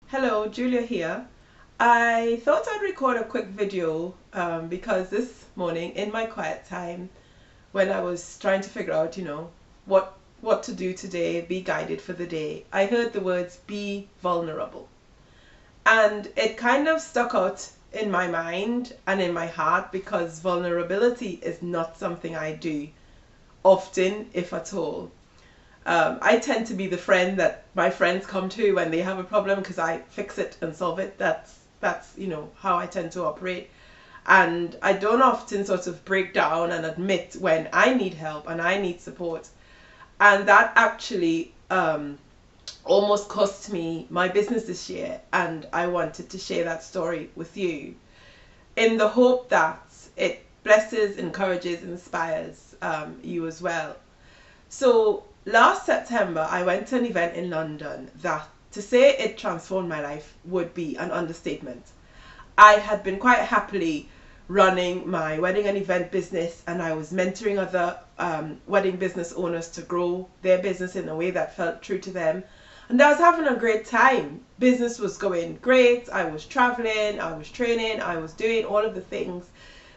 Hello, Julia here. I thought I'd record a quick video because this morning in my quiet time when I was trying to figure out, what to do today, be guided for the day, I heard the words be vulnerable. And it kind of stuck out in my mind and in my heart because vulnerability is not something I do often, if at all. I tend to be the friend that my friends come to when they have a problem because I fix it and solve it. That's how I tend to operate. And I don't often sort of break down and admit when I need help and I need support. And that actually almost cost me my business this year. And I wanted to share that story with you in the hope that it blesses, encourages, inspires you as well. So last September, I went to an event in London that, to say it transformed my life would be an understatement. I had been quite happily running my wedding and event business, and I was mentoring other wedding business owners to grow their business in a way that felt true to them. And I was having a great time. Business was going great. I was traveling, I was training, I was doing all of the things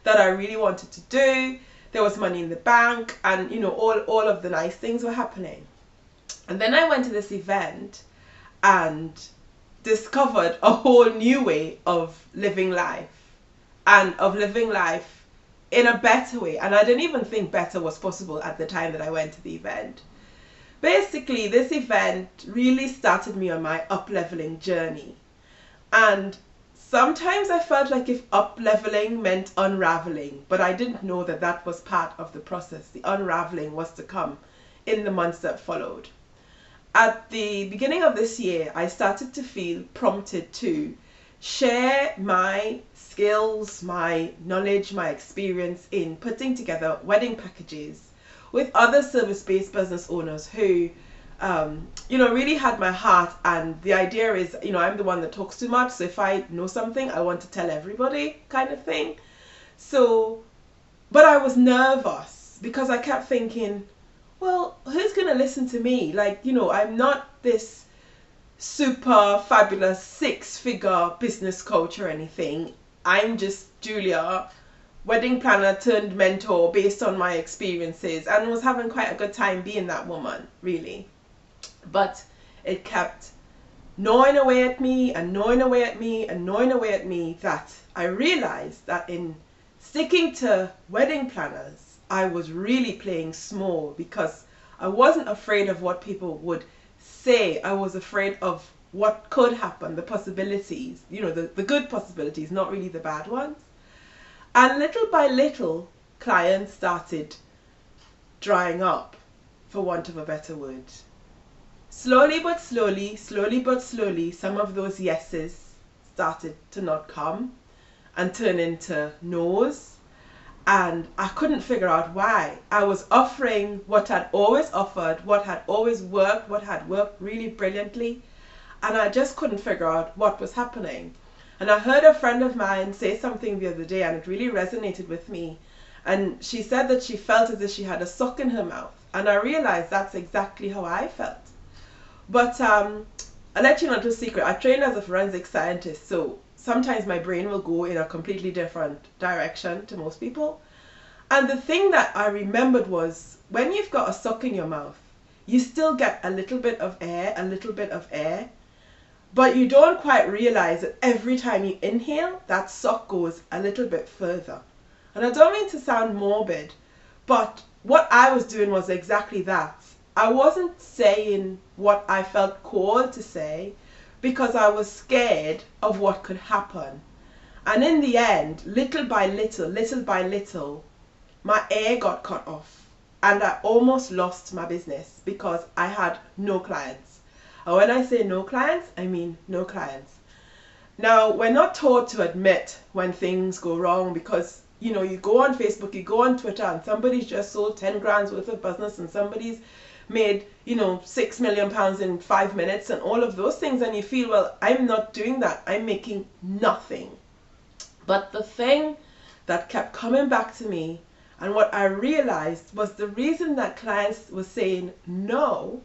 that I really wanted to do. There was money in the bank, and all of the nice things were happening. And then I went to this event and discovered a whole new way of living life, and of living life in a better way. And I didn't even think better was possible at the time that I went to the event. Basically, this event really started me on my up-leveling journey. And sometimes I felt like if up-leveling meant unraveling, but I didn't know that that was part of the process. The unraveling was to come in the months that followed. At the beginning of this year, I started to feel prompted to share my skills, my knowledge, my experience in putting together wedding packages with other service-based business owners who really had my heart. And the idea is, I'm the one that talks too much. So if I know something, I want to tell everybody, kind of thing. So, but I was nervous because I kept thinking, well, who's going to listen to me? I'm not this super fabulous six-figure business coach or anything. I'm just Julia, wedding planner turned mentor based on my experiences, and was having quite a good time being that woman, really. But it kept gnawing away at me and gnawing away at me and gnawing away at me, that I realized that in sticking to wedding planners, I was really playing small because I wasn't afraid of what people would say. I was afraid of what could happen, the possibilities, the good possibilities, not really the bad ones. And little by little, clients started drying up, for want of a better word. Slowly but slowly, slowly but slowly, some of those yeses started to not come and turn into no's. And I couldn't figure out why. I was offering what I'd always offered, what had always worked, what had worked really brilliantly. And I just couldn't figure out what was happening. And I heard a friend of mine say something the other day, and it really resonated with me. And she said that she felt as if she had a sock in her mouth. And I realized that's exactly how I felt. But I'll let you know a little secret. I train as a forensic scientist, so sometimes my brain will go in a completely different direction to most people. And the thing that I remembered was, when you've got a sock in your mouth, you still get a little bit of air, a little bit of air. But you don't quite realize that every time you inhale, that sock goes a little bit further. And I don't mean to sound morbid, but what I was doing was exactly that. I wasn't saying what I felt called to say because I was scared of what could happen. And in the end, little by little, my air got cut off. And I almost lost my business because I had no clients. And when I say no clients, I mean no clients. Now, we're not taught to admit when things go wrong because, you go on Facebook, you go on Twitter, and somebody's just sold 10 grand's worth of business, and somebody's made, £6 million in 5 minutes and all of those things. And you feel, well, I'm not doing that. I'm making nothing. But the thing that kept coming back to me, and what I realized was the reason that clients were saying no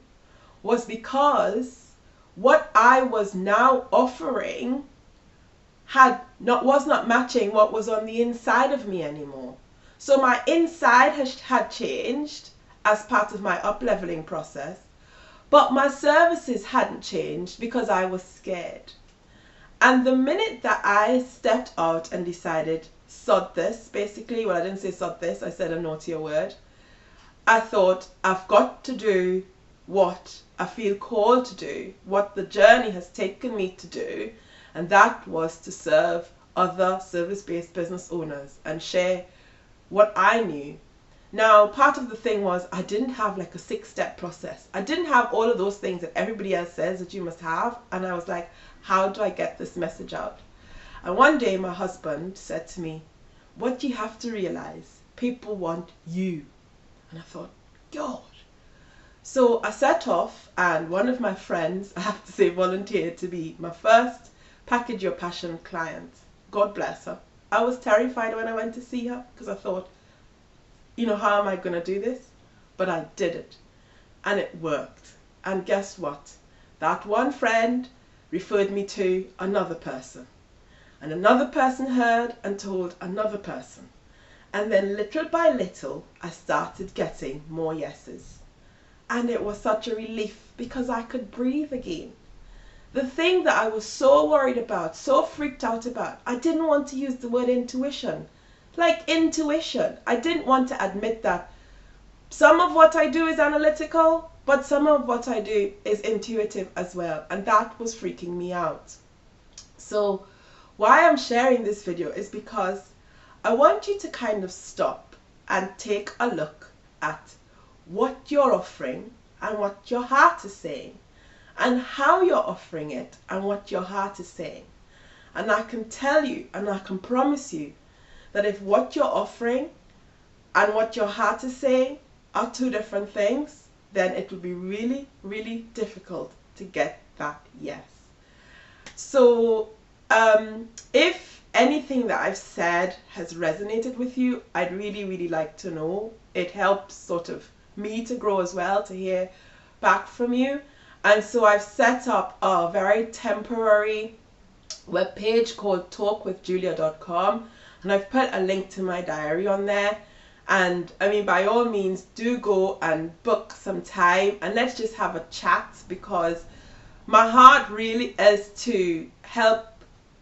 was because what I was now offering was not matching what was on the inside of me anymore. So my inside had changed as part of my up-leveling process, but my services hadn't changed because I was scared. And the minute that I stepped out and decided, sod this, basically, well, I didn't say sod this, I said a naughtier word. I thought, I've got to do what I feel called to do, what the journey has taken me to do, and that was to serve other service-based business owners and share what I knew. Now, part of the thing was I didn't have like a 6-step process. I didn't have all of those things that everybody else says that you must have. And I was like, how do I get this message out? And one day my husband said to me, what you have to realize, people want you. And I thought, God. So I set off, and one of my friends, I have to say, volunteered to be my first Package Your Passion client. God bless her. I was terrified when I went to see her because I thought, you know, how am I going to do this? But I did it, and it worked. And guess what? That one friend referred me to another person, and another person heard and told another person. And then little by little, I started getting more yeses. And it was such a relief because I could breathe again. The thing that I was so worried about, so freaked out about, I didn't want to use the word intuition. Like intuition. I didn't want to admit that some of what I do is analytical, but some of what I do is intuitive as well. And that was freaking me out. So why I'm sharing this video is because I want you to kind of stop and take a look at what you're offering and what your heart is saying, and how you're offering it and what your heart is saying. And I can tell you and I can promise you that if what you're offering and what your heart is saying are two different things, then it will be really, really difficult to get that yes. So if anything that I've said has resonated with you, I'd really, really like to know. It helps sort of me to grow as well, to hear back from you. And so I've set up a very temporary webpage called talkwithjulia.com, and I've put a link to my diary on there. And I mean, by all means, do go and book some time and let's just have a chat, because my heart really is to help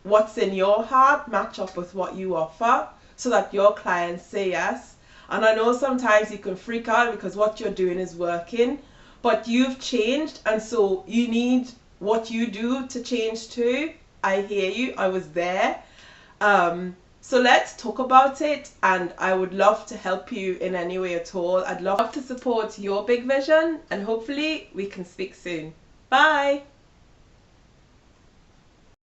what's in your heart match up with what you offer so that your clients say yes. And I know sometimes you can freak out because what you're doing is working, but you've changed, and so you need what you do to change too. I hear you. I was there. So let's talk about it, and I would love to help you in any way at all. I'd love to support your big vision, and hopefully we can speak soon. Bye.